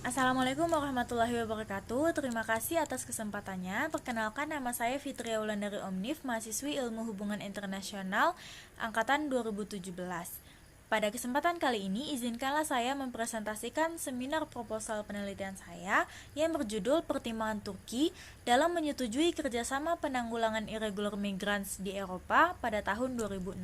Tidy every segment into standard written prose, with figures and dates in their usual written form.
Assalamualaikum warahmatullahi wabarakatuh. Terima kasih atas kesempatannya. Perkenalkan, nama saya Fitria Wulandari Omnif, mahasiswi Ilmu Hubungan Internasional angkatan 2017. Pada kesempatan kali ini, izinkanlah saya mempresentasikan seminar proposal penelitian saya yang berjudul Pertimbangan Turki dalam menyetujui kerjasama penanggulangan irregular migrants di Eropa pada tahun 2016.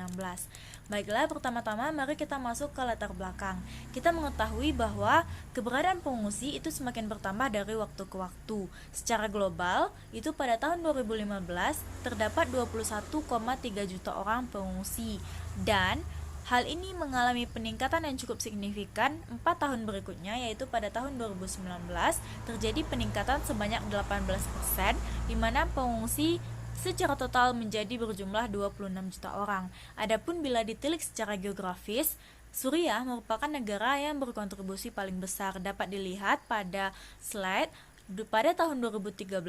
Baiklah, pertama-tama mari kita masuk ke latar belakang. Kita mengetahui bahwa keberadaan pengungsi itu semakin bertambah dari waktu ke waktu. Secara global, itu pada tahun 2015 terdapat 21,3 juta orang pengungsi, dan hal ini mengalami peningkatan yang cukup signifikan 4 tahun berikutnya, yaitu pada tahun 2019 terjadi peningkatan sebanyak 18%, di mana pengungsi secara total menjadi berjumlah 26 juta orang. Adapun bila ditilik secara geografis, Suriah merupakan negara yang berkontribusi paling besar. Dapat dilihat pada slide pada tahun 2013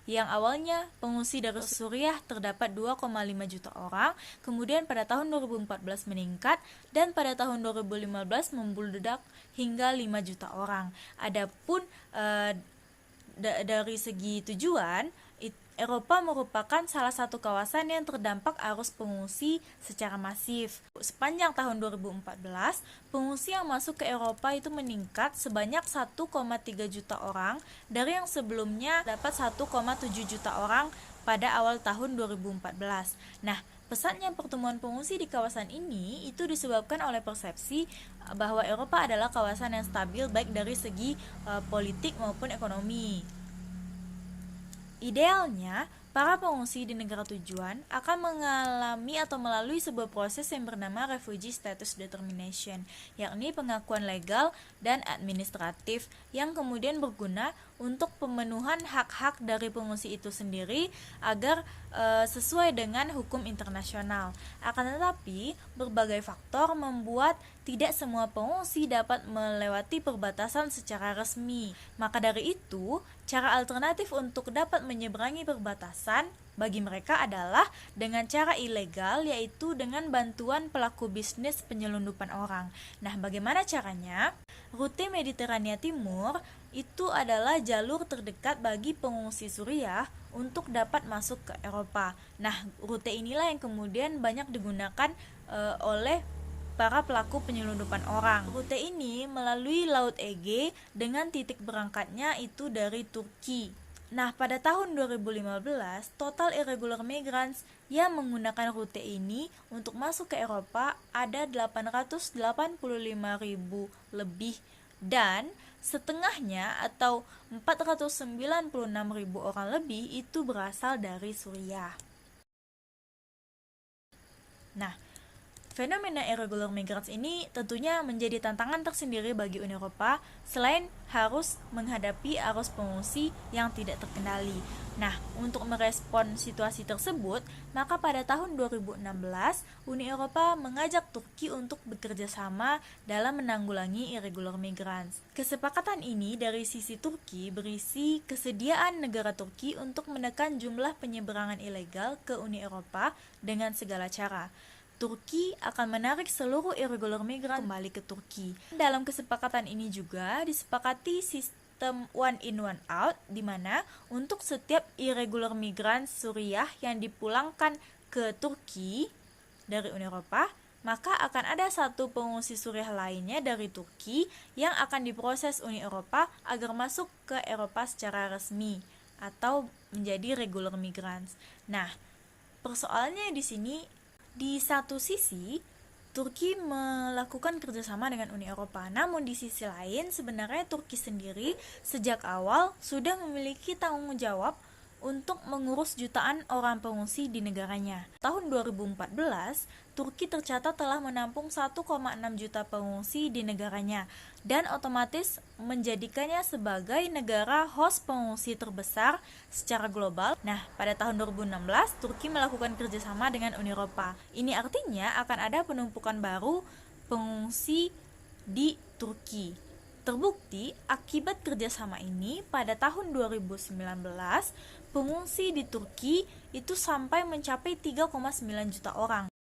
yang awalnya pengungsi dari Suriah terdapat 2,5 juta orang, kemudian pada tahun 2014 meningkat, dan pada tahun 2015 membludak hingga 5 juta orang. Adapun dari segi tujuan, Eropa merupakan salah satu kawasan yang terdampak arus pengungsi secara masif. Sepanjang tahun 2014, pengungsi yang masuk ke Eropa itu meningkat sebanyak 1,3 juta orang dari yang sebelumnya dapat 1,7 juta orang pada awal tahun 2014. Nah, pesatnya pertumbuhan pengungsi di kawasan ini itu disebabkan oleh persepsi bahwa Eropa adalah kawasan yang stabil baik dari segi politik maupun ekonomi. Idealnya, para pengungsi di negara tujuan akan mengalami atau melalui sebuah proses yang bernama Refugee Status Determination, yakni pengakuan legal dan administratif yang kemudian berguna untuk pemenuhan hak-hak dari pengungsi itu sendiri agar sesuai dengan hukum internasional. Akan tetapi, berbagai faktor membuat tidak semua pengungsi dapat melewati perbatasan secara resmi. Maka dari itu, cara alternatif untuk dapat menyeberangi perbatasan bagi mereka adalah dengan cara ilegal, yaitu dengan bantuan pelaku bisnis penyelundupan orang. Nah, bagaimana caranya? Rute Mediterania Timur itu adalah jalur terdekat bagi pengungsi Suriah untuk dapat masuk ke Eropa. Nah, rute inilah yang kemudian banyak digunakan oleh para pelaku penyelundupan orang. Rute ini melalui Laut Ege dengan titik berangkatnya itu dari Turki. Nah, pada tahun 2015, total irregular migrants yang menggunakan rute ini untuk masuk ke Eropa ada 885.000 lebih, dan setengahnya atau 496.000 orang lebih itu berasal dari Suriah. Nah, fenomena irregular migrants ini tentunya menjadi tantangan tersendiri bagi Uni Eropa selain harus menghadapi arus pengungsi yang tidak terkendali. Nah, untuk merespon situasi tersebut, maka pada tahun 2016, Uni Eropa mengajak Turki untuk bekerja sama dalam menanggulangi irregular migrants. Kesepakatan ini dari sisi Turki berisi kesediaan negara Turki untuk menekan jumlah penyeberangan ilegal ke Uni Eropa dengan segala cara. Turki akan menarik seluruh irregular migran kembali ke Turki. Dalam kesepakatan ini juga disepakati sistem one in one out, di mana untuk setiap irregular migran Suriah yang dipulangkan ke Turki dari Uni Eropa, maka akan ada satu pengungsi Suriah lainnya dari Turki yang akan diproses Uni Eropa agar masuk ke Eropa secara resmi atau menjadi regular migrants. Nah, persoalannya di sini, di satu sisi, Turki melakukan kerjasama dengan Uni Eropa. Namun di sisi lain, sebenarnya Turki sendiri sejak awal sudah memiliki tanggung jawab untuk mengurus jutaan orang pengungsi di negaranya. Tahun 2014, Turki tercatat telah menampung 1,6 juta pengungsi di negaranya dan otomatis menjadikannya sebagai negara host pengungsi terbesar secara global. Nah, pada tahun 2016, Turki melakukan kerjasama dengan Uni Eropa. Ini artinya akan ada penumpukan baru pengungsi di Turki. Terbukti, akibat kerjasama ini, pada tahun 2019, pengungsi di Turki itu sampai mencapai 3,9 juta orang.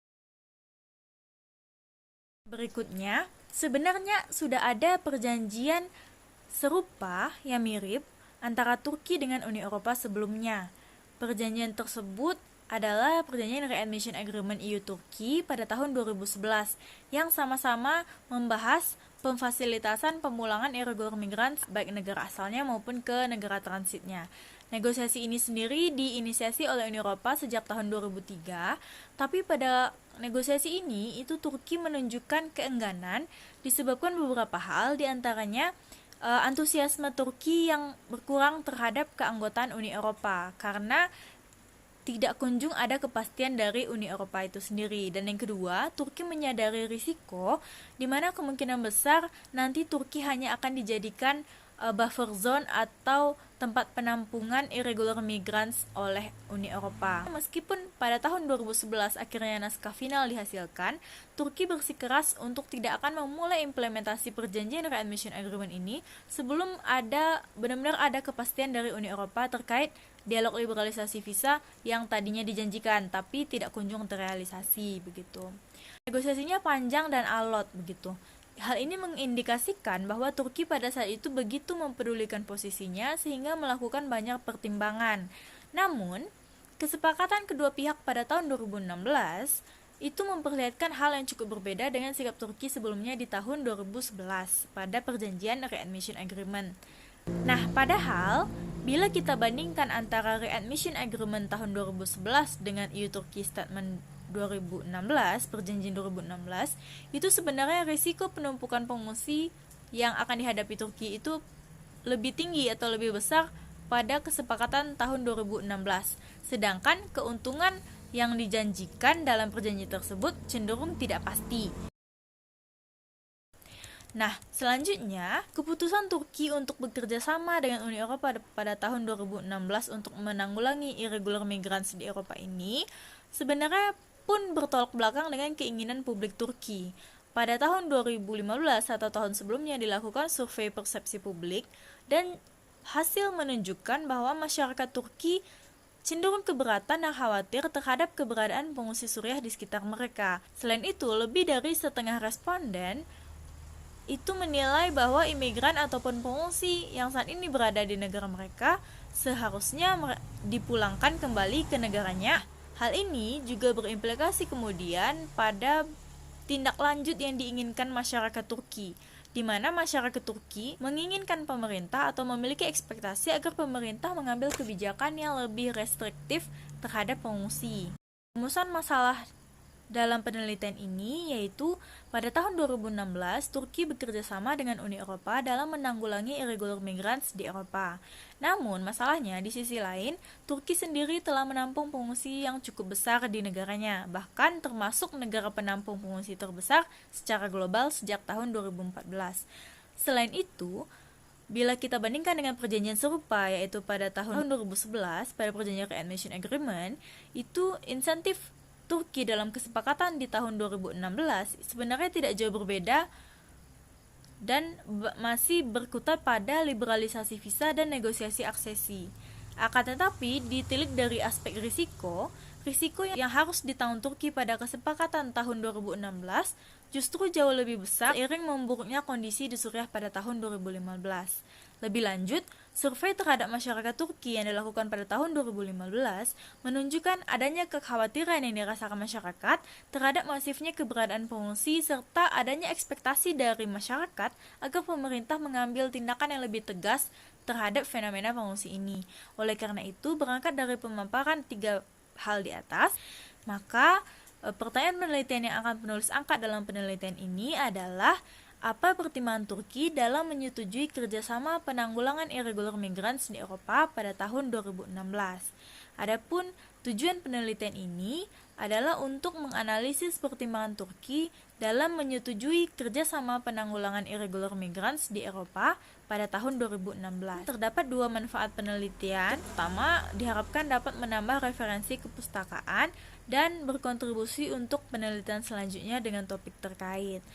Berikutnya, sebenarnya sudah ada perjanjian serupa yang mirip antara Turki dengan Uni Eropa sebelumnya. Perjanjian tersebut adalah perjanjian Readmission Agreement EU-Turki pada tahun 2011 yang sama-sama membahas pemfasilitasan pemulangan irregular migran baik negara asalnya maupun ke negara transitnya. Negosiasi ini sendiri diinisiasi oleh Uni Eropa sejak tahun 2003, tapi pada negosiasi ini itu Turki menunjukkan keengganan disebabkan beberapa hal, diantaranya antusiasme Turki yang berkurang terhadap keanggotaan Uni Eropa karena tidak kunjung ada kepastian dari Uni Eropa itu sendiri. Dan yang kedua, Turki menyadari risiko di mana kemungkinan besar nanti Turki hanya akan dijadikan buffer zone atau tempat penampungan irregular migrants oleh Uni Eropa. Meskipun pada tahun 2011 akhirnya naskah final dihasilkan, Turki bersikeras untuk tidak akan memulai implementasi perjanjian readmission agreement ini sebelum benar-benar ada kepastian dari Uni Eropa terkait dialog liberalisasi visa yang tadinya dijanjikan tapi tidak kunjung terrealisasi begitu. Negosiasinya panjang dan alot begitu. Hal ini mengindikasikan bahwa Turki pada saat itu begitu mempedulikan posisinya sehingga melakukan banyak pertimbangan. Namun, kesepakatan kedua pihak pada tahun 2016 itu memperlihatkan hal yang cukup berbeda dengan sikap Turki sebelumnya di tahun 2011 pada perjanjian readmission agreement. Nah, padahal bila kita bandingkan antara readmission agreement tahun 2011 dengan EU-Turki Statement 2016, perjanjian 2016, itu sebenarnya risiko penumpukan pengungsi yang akan dihadapi Turki itu lebih tinggi atau lebih besar pada kesepakatan tahun 2016. Sedangkan keuntungan yang dijanjikan dalam perjanjian tersebut cenderung tidak pasti. Nah, selanjutnya, keputusan Turki untuk bekerja sama dengan Uni Eropa pada tahun 2016 untuk menanggulangi irregular migrants di Eropa ini sebenarnya pun bertolak belakang dengan keinginan publik Turki. Pada tahun 2015 atau tahun sebelumnya dilakukan survei persepsi publik dan hasil menunjukkan bahwa masyarakat Turki cenderung keberatan dan khawatir terhadap keberadaan pengungsi Suriah di sekitar mereka. Selain itu, lebih dari setengah responden itu menilai bahwa imigran ataupun pengungsi yang saat ini berada di negara mereka seharusnya dipulangkan kembali ke negaranya. Hal ini juga berimplikasi kemudian pada tindak lanjut yang diinginkan masyarakat Turki, di mana masyarakat Turki menginginkan pemerintah atau memiliki ekspektasi agar pemerintah mengambil kebijakan yang lebih restriktif terhadap pengungsi. Rumusan masalah dalam penelitian ini yaitu pada tahun 2016 Turki bekerja sama dengan Uni Eropa dalam menanggulangi irregular migrants di Eropa. Namun masalahnya di sisi lain Turki sendiri telah menampung pengungsi yang cukup besar di negaranya, bahkan termasuk negara penampung pengungsi terbesar secara global sejak tahun 2014. Selain itu, bila kita bandingkan dengan perjanjian serupa yaitu pada tahun 2011 pada perjanjian readmission agreement, itu insentif Turki dalam kesepakatan di tahun 2016 sebenarnya tidak jauh berbeda dan masih berkutat pada liberalisasi visa dan negosiasi aksesi. Akan tetapi, ditilik dari aspek risiko yang harus ditanggung Turki pada kesepakatan tahun 2016 justru jauh lebih besar seiring memburuknya kondisi di Suriah pada tahun 2015. Lebih lanjut, survei terhadap masyarakat Turki yang dilakukan pada tahun 2015 menunjukkan adanya kekhawatiran yang dirasakan masyarakat terhadap masifnya keberadaan pengungsi serta adanya ekspektasi dari masyarakat agar pemerintah mengambil tindakan yang lebih tegas terhadap fenomena pengungsi ini. Oleh karena itu, berangkat dari pemaparan 3 hal di atas, maka pertanyaan penelitian yang akan penulis angkat dalam penelitian ini adalah apa pertimbangan Turki dalam menyetujui kerjasama penanggulangan irregular migrants di Eropa pada tahun 2016. Adapun tujuan penelitian ini adalah untuk menganalisis pertimbangan Turki dalam menyetujui kerjasama penanggulangan irregular migrants di Eropa pada tahun 2016. Terdapat 2 manfaat penelitian. Pertama, diharapkan dapat menambah referensi kepustakaan dan berkontribusi untuk penelitian selanjutnya dengan topik terkait.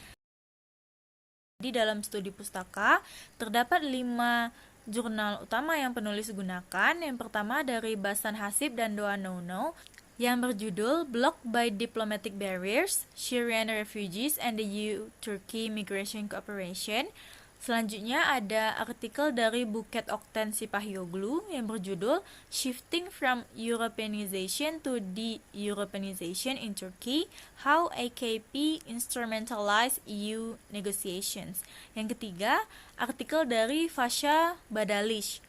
Di dalam studi pustaka, terdapat 5 jurnal utama yang penulis gunakan. Yang pertama dari Basan Hasib dan Doa Nounou yang berjudul Blocked by Diplomatic Barriers, Syrian Refugees and the EU-Turkey Migration Cooperation. Selanjutnya ada artikel dari Buket Okten Sipahyoglu yang berjudul Shifting from Europeanization to De-Europeanization in Turkey, How AKP Instrumentalized EU Negotiations. Yang ketiga, artikel dari Fasha Badalish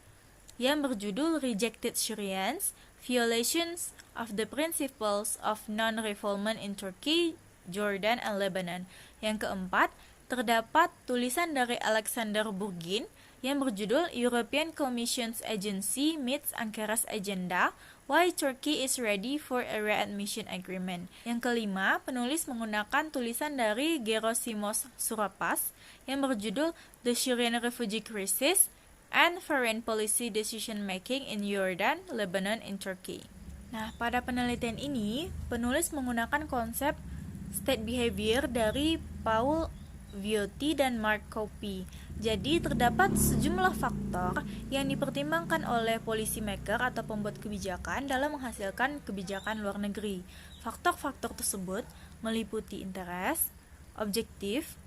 yang berjudul Rejected Syrians, Violations of the Principles of Non-Refoulement in Turkey, Jordan, and Lebanon. Yang keempat, terdapat tulisan dari Alexander Burgin yang berjudul European Commission's Agency Meets Ankara's Agenda, Why Turkey is Ready for a Readmission Agreement. Yang kelima, penulis menggunakan tulisan dari Gerosimos Surapas yang berjudul The Syrian Refugee Crisis and Foreign Policy Decision Making in Jordan, Lebanon, and Turkey. Nah, pada penelitian ini, penulis menggunakan konsep state behavior dari Paul Viotti dan Mark Copy. Jadi terdapat sejumlah faktor yang dipertimbangkan oleh policy maker atau pembuat kebijakan dalam menghasilkan kebijakan luar negeri. Faktor-faktor tersebut meliputi interest, objektif,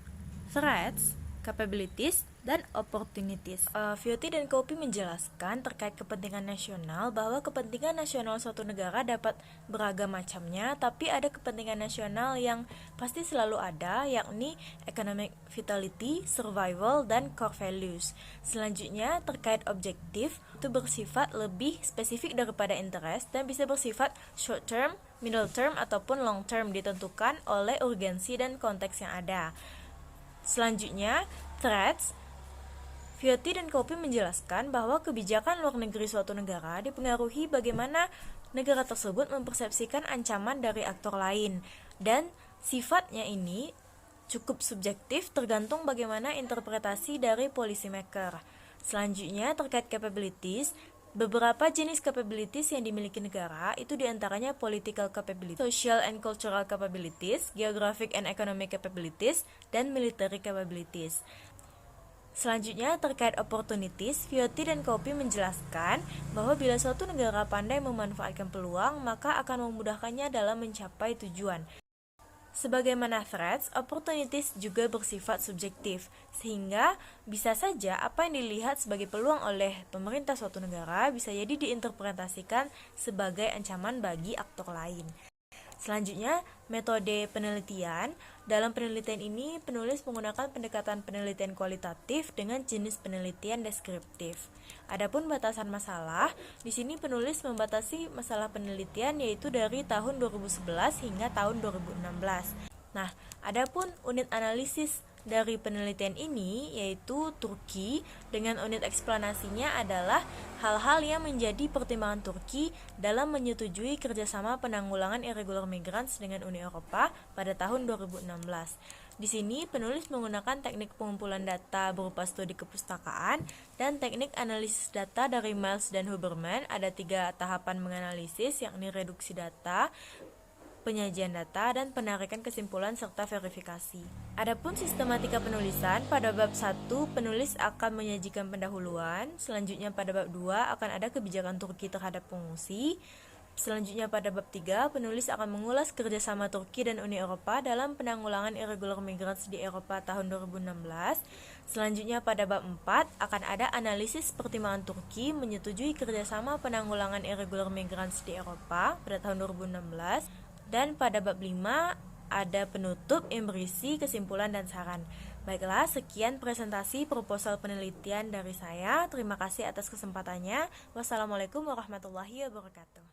threats, capabilities, dan opportunities. Viotti dan Copy menjelaskan terkait kepentingan nasional bahwa kepentingan nasional suatu negara dapat beragam macamnya, tapi ada kepentingan nasional yang pasti selalu ada, yakni economic vitality, survival, dan core values. Selanjutnya, terkait objektif, itu bersifat lebih spesifik daripada interest dan bisa bersifat short term, middle term, ataupun long term, ditentukan oleh urgensi dan konteks yang ada. Selanjutnya, threats. Viotti dan Copy menjelaskan bahwa kebijakan luar negeri suatu negara dipengaruhi bagaimana negara tersebut mempersepsikan ancaman dari aktor lain, dan sifatnya ini cukup subjektif tergantung bagaimana interpretasi dari policy maker. Selanjutnya, terkait capabilities, beberapa jenis capabilities yang dimiliki negara itu diantaranya political capabilities, social and cultural capabilities, geographic and economic capabilities, dan military capabilities. Selanjutnya, terkait opportunities, Viotti dan Copy menjelaskan bahwa bila suatu negara pandai memanfaatkan peluang, maka akan memudahkannya dalam mencapai tujuan. Sebagaimana threats, opportunities juga bersifat subjektif, sehingga bisa saja apa yang dilihat sebagai peluang oleh pemerintah suatu negara bisa jadi diinterpretasikan sebagai ancaman bagi aktor lain. Selanjutnya, metode penelitian. Dalam penelitian ini, penulis menggunakan pendekatan penelitian kualitatif dengan jenis penelitian deskriptif. Adapun batasan masalah, di sini penulis membatasi masalah penelitian yaitu dari tahun 2011 hingga tahun 2016. Nah, adapun unit analisis dari penelitian ini yaitu Turki, dengan unit eksplanasinya adalah hal-hal yang menjadi pertimbangan Turki dalam menyetujui kerjasama penanggulangan irregular migrants dengan Uni Eropa pada tahun 2016. Di sini penulis menggunakan teknik pengumpulan data berupa studi kepustakaan dan teknik analisis data dari Miles dan Huberman. Ada 3 tahapan menganalisis, yakni reduksi data, penyajian data, dan penarikan kesimpulan serta verifikasi. Adapun sistematika penulisan, pada bab 1 penulis akan menyajikan pendahuluan, selanjutnya pada bab 2 akan ada kebijakan Turki terhadap pengungsi, selanjutnya pada bab 3 penulis akan mengulas kerjasama Turki dan Uni Eropa dalam penanggulangan irregular migrants di Eropa tahun 2016, selanjutnya pada bab 4 akan ada analisis pertimbangan Turki menyetujui kerjasama penanggulangan irregular migrants di Eropa pada tahun 2016, dan pada bab 5 ada penutup yang berisi kesimpulan dan saran. Baiklah, sekian presentasi proposal penelitian dari saya. Terima kasih atas kesempatannya. Wassalamualaikum warahmatullahi wabarakatuh.